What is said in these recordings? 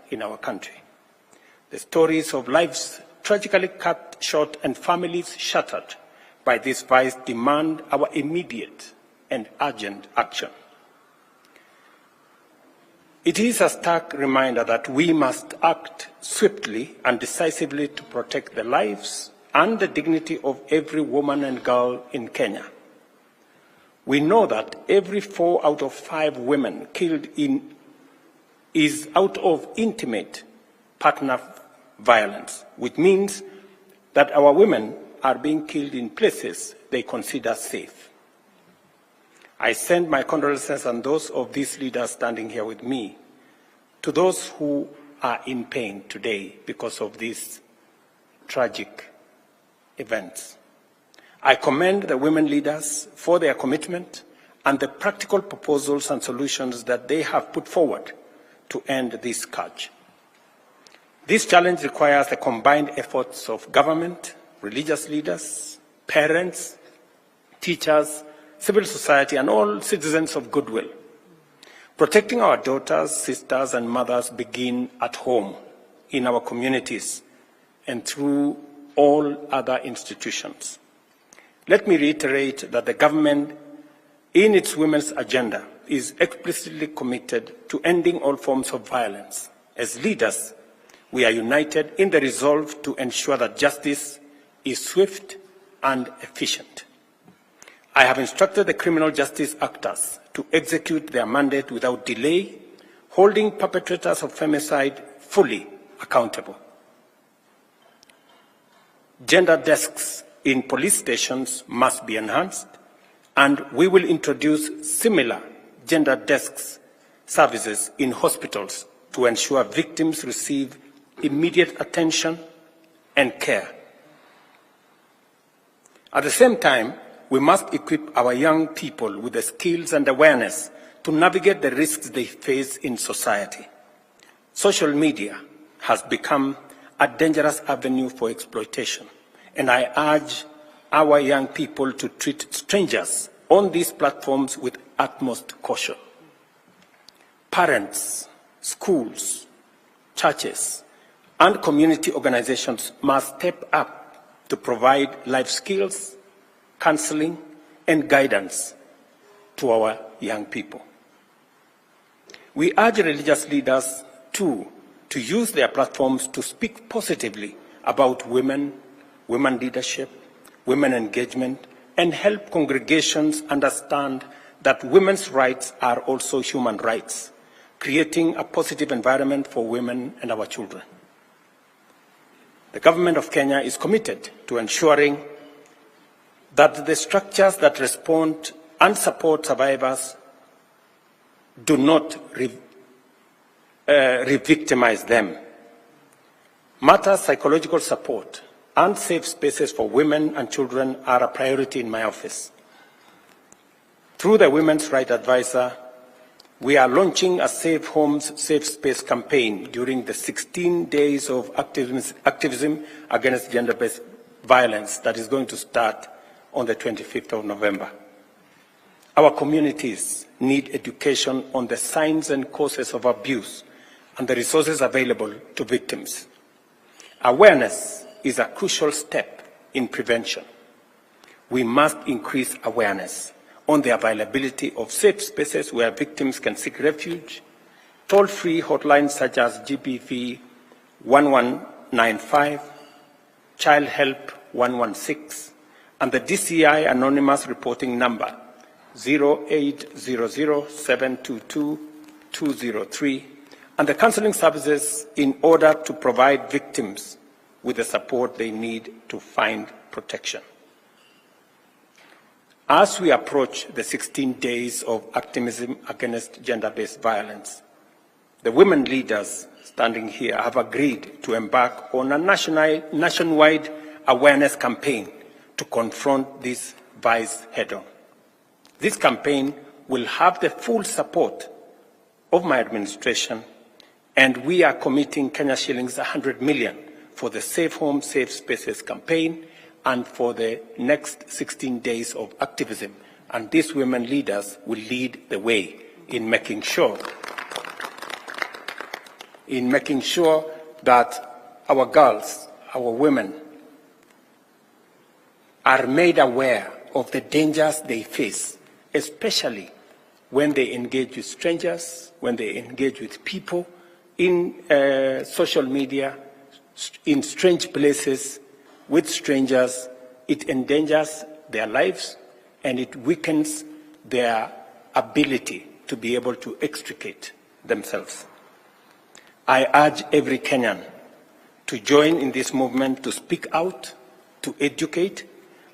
in our country. The stories of lives tragically cut short and families shattered by this vice demand our immediate and urgent action. It is a stark reminder that we must act swiftly and decisively to protect the lives and the dignity of every woman and girl in Kenya. We know that every 4 out of 5 women killed is out of intimate partner violence, which means that our women are being killed in places they consider safe. I send my condolences and those of these leaders standing here with me to those who are in pain today because of these tragic events. I commend the women leaders for their commitment and the practical proposals and solutions that they have put forward to end this scourge. This challenge requires the combined efforts of government, religious leaders, parents, teachers, civil society, and all citizens of goodwill. Protecting our daughters, sisters, and mothers begin at home, in our communities, and through all other institutions. Let me reiterate that the government, in its women's agenda, is explicitly committed to ending all forms of violence. As leaders, we are united in the resolve to ensure that justice is swift and efficient. I have instructed the criminal justice actors to execute their mandate without delay, holding perpetrators of femicide fully accountable. Gender desks in police stations must be enhanced, and we will introduce similar gender desks services in hospitals to ensure victims receive immediate attention and care. At the same time, we must equip our young people with the skills and awareness to navigate the risks they face in society. Social media has become a dangerous avenue for exploitation, and I urge our young people to treat strangers on these platforms with utmost caution. Parents, schools, churches, and community organizations must step up to provide life skills, counseling, and guidance to our young people. We urge religious leaders, too, to use their platforms to speak positively about women, women leadership, women engagement, and help congregations understand that women's rights are also human rights, creating a positive environment for women and our children. The government of Kenya is committed to ensuring that the structures that respond and support survivors do not re-victimize them. Matters psychological support and safe spaces for women and children are a priority in my office. Through the Women's Rights Advisor, we are launching a Safe Homes, Safe Space campaign during the 16 days of activism against gender-based violence that is going to start on the 25th of November. Our communities need education on the signs and causes of abuse and the resources available to victims. Awareness is a crucial step in prevention. We must increase awareness on the availability of safe spaces where victims can seek refuge, toll-free hotlines such as GBV 1195, Child Help 116, and the DCI anonymous reporting number 0800-722-203, and the counseling services in order to provide victims with the support they need to find protection. As we approach the 16 days of activism against gender-based violence, the women leaders standing here have agreed to embark on a nationwide awareness campaign to confront this vice head-on. This campaign will have the full support of my administration, and we are committing Kenya shillings 100 million for the Safe Home, Safe Spaces campaign and for the next 16 days of activism. And these women leaders will lead the way in making sure in making sure that our girls, our women, are made aware of the dangers they face, especially when they engage with strangers, when they engage with people in social media, in strange places, with strangers. It endangers their lives and it weakens their ability to be able to extricate themselves. I urge every Kenyan to join in this movement, to speak out, to educate,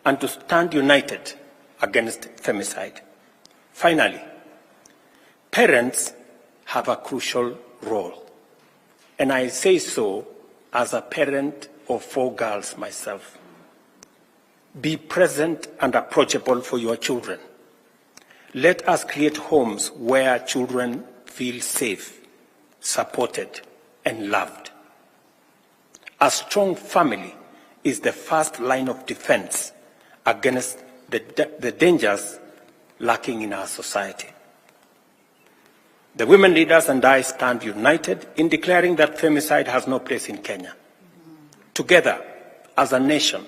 and to stand united against femicide. Finally, parents have a crucial role, and I say so as a parent of 4 girls myself. Be present and approachable for your children. Let us create homes where children feel safe, supported, and loved. A strong family is the first line of defense against the dangers lurking in our society. The women leaders and I stand united in declaring that femicide has no place in Kenya. Together, as a nation,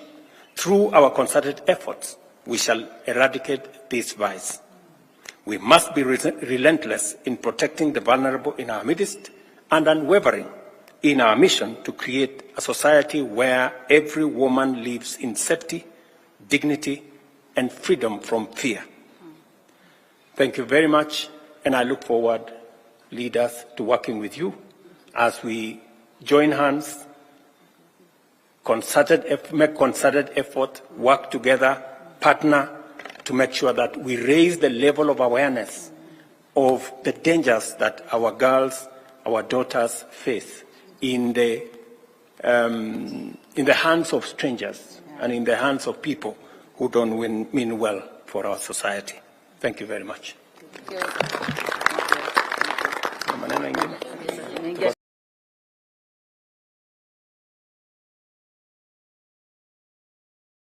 through our concerted efforts, we shall eradicate this vice. We must be relentless in protecting the vulnerable in our midst and unwavering in our mission to create a society where every woman lives in safety, dignity, and freedom from fear. Thank you very much, and I look forward, leaders, to working with you as we join hands, make concerted effort, work together, partner, to make sure that we raise the level of awareness of the dangers that our girls, our daughters face in the hands of strangers and in the hands of people who don't mean well for our society. Thank you very much. Thank you.